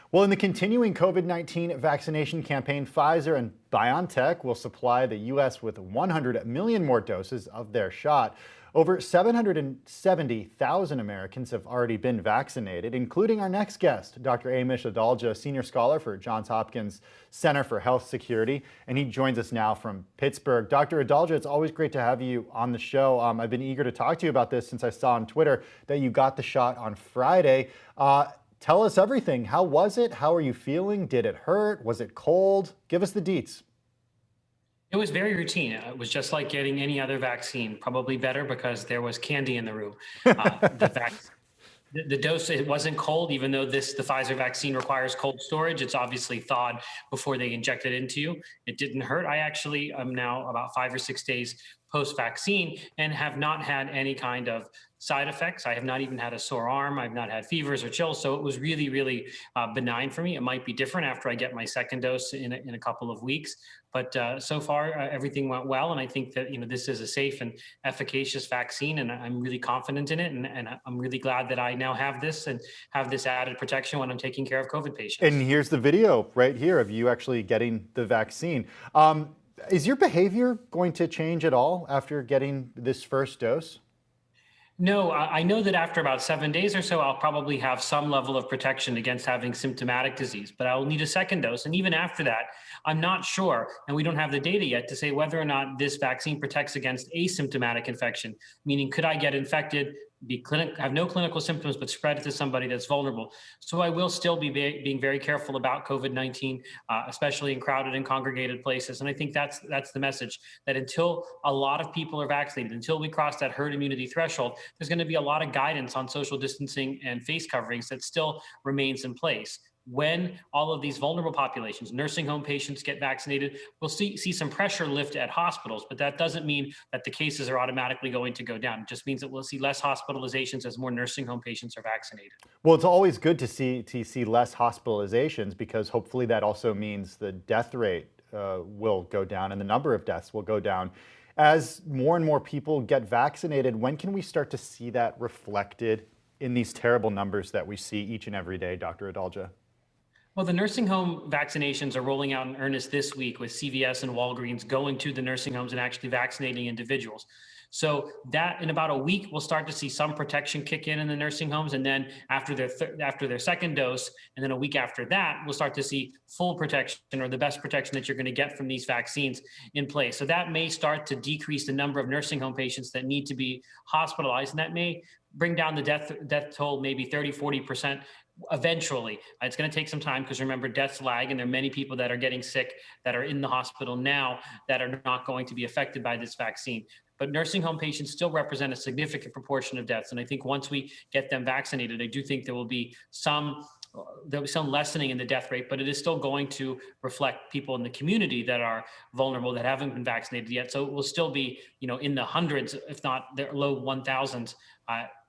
Well, in the continuing COVID-19 vaccination campaign, Pfizer and BioNTech will supply the U.S. with 100 million more doses of their shot. Over 770,000 Americans have already been vaccinated, including our next guest, Dr. Amish Adalja, senior scholar for Johns Hopkins Center for Health Security, and he joins us now from Pittsburgh. Dr. Adalja, it's always great to have you on the show. I've been eager to talk to you about this since I saw on Twitter that you got the shot on Friday. Tell us everything. How was it? How are you feeling? Did it hurt? Was it cold? Give us the deets. It was very routine. It was just like getting any other vaccine, probably better because there was candy in the room. The vac- the dose, it wasn't cold, even though the Pfizer vaccine requires cold storage. It's obviously thawed before they inject it into you. It didn't hurt. I actually am now about 5 or 6 days post-vaccine and have not had any kind of side effects. I have not even had a sore arm. I've not had fevers or chills. So it was really, really benign for me. It might be different after I get my second dose in a couple of weeks. But so far, everything went well. And I think that, this is a safe and efficacious vaccine. And I'm really confident in it. And I'm really glad that I now have this and have this added protection when I'm taking care of COVID patients. And here's the video right here of you actually getting the vaccine. Is your behavior going to change at all after getting this first dose? No, I know that after about 7 days or so, I'll probably have some level of protection against having symptomatic disease, but I will need a second dose. And even after that, I'm not sure, and we don't have the data yet to say whether or not this vaccine protects against asymptomatic infection, meaning could I get infected, have no clinical symptoms, but spread it to somebody that's vulnerable. So I will still be being very careful about COVID-19, especially in crowded and congregated places. And I think that's the message, that until a lot of people are vaccinated, until we cross that herd immunity threshold, there's going to be a lot of guidance on social distancing and face coverings that still remains in place. When all of these vulnerable populations, nursing home patients get vaccinated, we'll see some pressure lift at hospitals, but that doesn't mean that the cases are automatically going to go down. It just means that we'll see less hospitalizations as more nursing home patients are vaccinated. Well, it's always good to see less hospitalizations because hopefully that also means the death rate will go down and the number of deaths will go down. As more and more people get vaccinated, when can we start to see that reflected in these terrible numbers that we see each and every day, Dr. Adalja? Well, the nursing home vaccinations are rolling out in earnest this week with CVS and Walgreens going to the nursing homes and actually vaccinating individuals. So that in about a week, we'll start to see some protection kick in the nursing homes. And then after their second dose, and then a week after that, we'll start to see full protection or the best protection that you're going to get from these vaccines in place. So that may start to decrease the number of nursing home patients that need to be hospitalized. And that may bring down the death toll maybe 30, 40% eventually. It's going to take some time because remember, deaths lag, and there are many people that are getting sick that are in the hospital now that are not going to be affected by this vaccine. But nursing home patients still represent a significant proportion of deaths. And I think once we get them vaccinated, I do think there'll be some lessening in the death rate, but it is still going to reflect people in the community that are vulnerable that haven't been vaccinated yet. So it will still be, in the hundreds, if not the low 1,000s,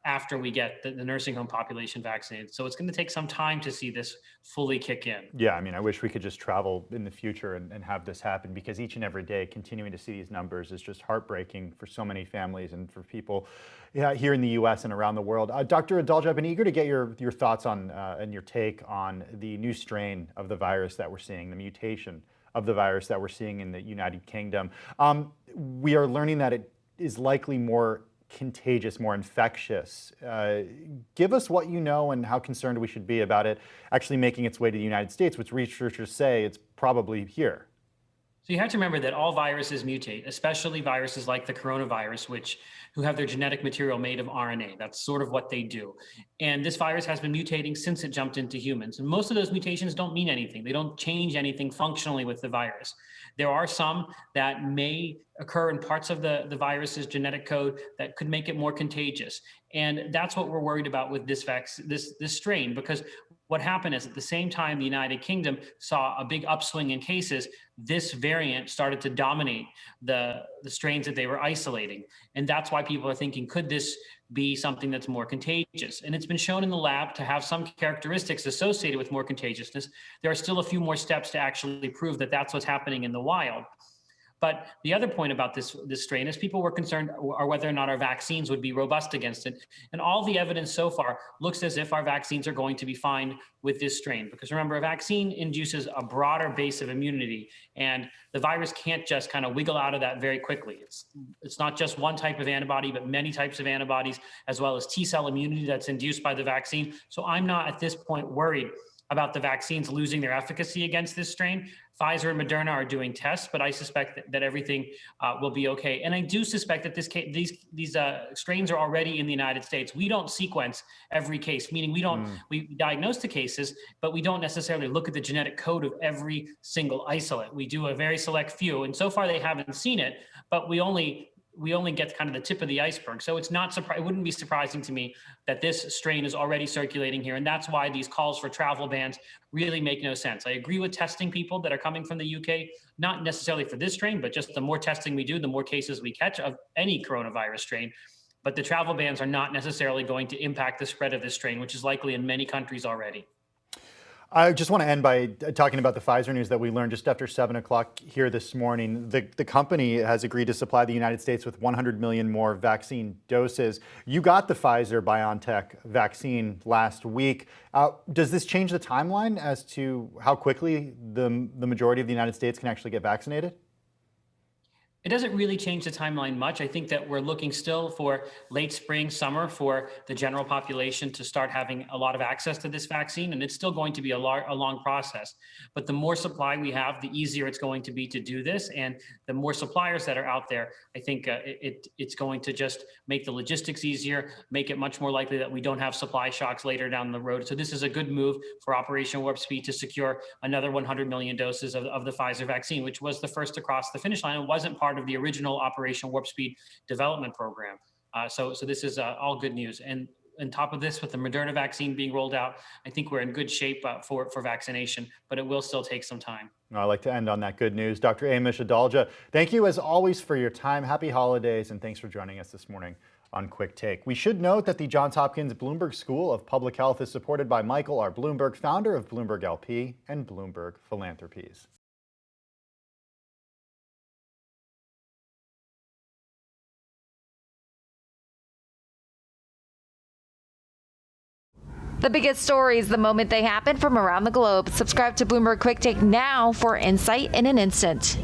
after we get the nursing home population vaccinated. So it's going to take some time to see this fully kick in. Yeah, I wish we could just travel in the future and have this happen, because each and every day continuing to see these numbers is just heartbreaking for so many families and for people here in the US and around the world. Dr. Adalja, I've been eager to get your thoughts on and your take on the new strain of the virus that we're seeing, the mutation of the virus that we're seeing in the United Kingdom. We are learning that it is likely more contagious, more infectious. Give us what you know and how concerned we should be about it actually making its way to the United States, which researchers say it's probably here. So you have to remember that all viruses mutate, especially viruses like the coronavirus, who have their genetic material made of RNA. That's sort of what they do. And this virus has been mutating since it jumped into humans. And most of those mutations don't mean anything. They don't change anything functionally with the virus. There are some that may occur in parts of the virus's genetic code that could make it more contagious. And that's what we're worried about with this strain, because what happened is at the same time the United Kingdom saw a big upswing in cases, this variant started to dominate the strains that they were isolating. And that's why people are thinking, could this be something that's more contagious? And it's been shown in the lab to have some characteristics associated with more contagiousness. There are still a few more steps to actually prove that that's what's happening in the wild. But the other point about this strain is people were concerned or whether or not our vaccines would be robust against it. And all the evidence so far looks as if our vaccines are going to be fine with this strain. Because remember, a vaccine induces a broader base of immunity, and the virus can't just kind of wiggle out of that very quickly. It's not just one type of antibody, but many types of antibodies, as well as T-cell immunity that's induced by the vaccine. So I'm not at this point worried about the vaccines losing their efficacy against this strain. Pfizer and Moderna are doing tests, but I suspect that everything will be okay. And I do suspect that these strains are already in the United States. We don't sequence every case, meaning we diagnose the cases, but we don't necessarily look at the genetic code of every single isolate. We do a very select few, and so far they haven't seen it, but we only get kind of the tip of the iceberg. So it's not it wouldn't be surprising to me that this strain is already circulating here. And that's why these calls for travel bans really make no sense. I agree with testing people that are coming from the UK, not necessarily for this strain, but just the more testing we do, the more cases we catch of any coronavirus strain. But the travel bans are not necessarily going to impact the spread of this strain, which is likely in many countries already. I just want to end by talking about the Pfizer news that we learned just after 7 o'clock here this morning. The company has agreed to supply the United States with 100 million more vaccine doses. You got the Pfizer-BioNTech vaccine last week. Does this change the timeline as to how quickly the majority of the United States can actually get vaccinated? It doesn't really change the timeline much. I think that we're looking still for late spring, summer for the general population to start having a lot of access to this vaccine, and it's still going to be a long process. But the more supply we have, the easier it's going to be to do this, and the more suppliers that are out there, I think it's going to just make the logistics easier, make it much more likely that we don't have supply shocks later down the road. So this is a good move for Operation Warp Speed to secure another 100 million doses of the Pfizer vaccine, which was the first to cross the finish line and wasn't part of the original Operation Warp Speed development program. So this is all good news. And on top of this, with the Moderna vaccine being rolled out, I think we're in good shape for vaccination, but it will still take some time. I'd like to end on that good news. Dr. Amish Adalja, thank you as always for your time. Happy holidays, and thanks for joining us this morning on Quick Take. We should note that the Johns Hopkins Bloomberg School of Public Health is supported by Michael R. Bloomberg, founder of Bloomberg LP and Bloomberg Philanthropies. The biggest stories the moment they happen from around the globe. Subscribe to Bloomberg Quick Take now for insight in an instant.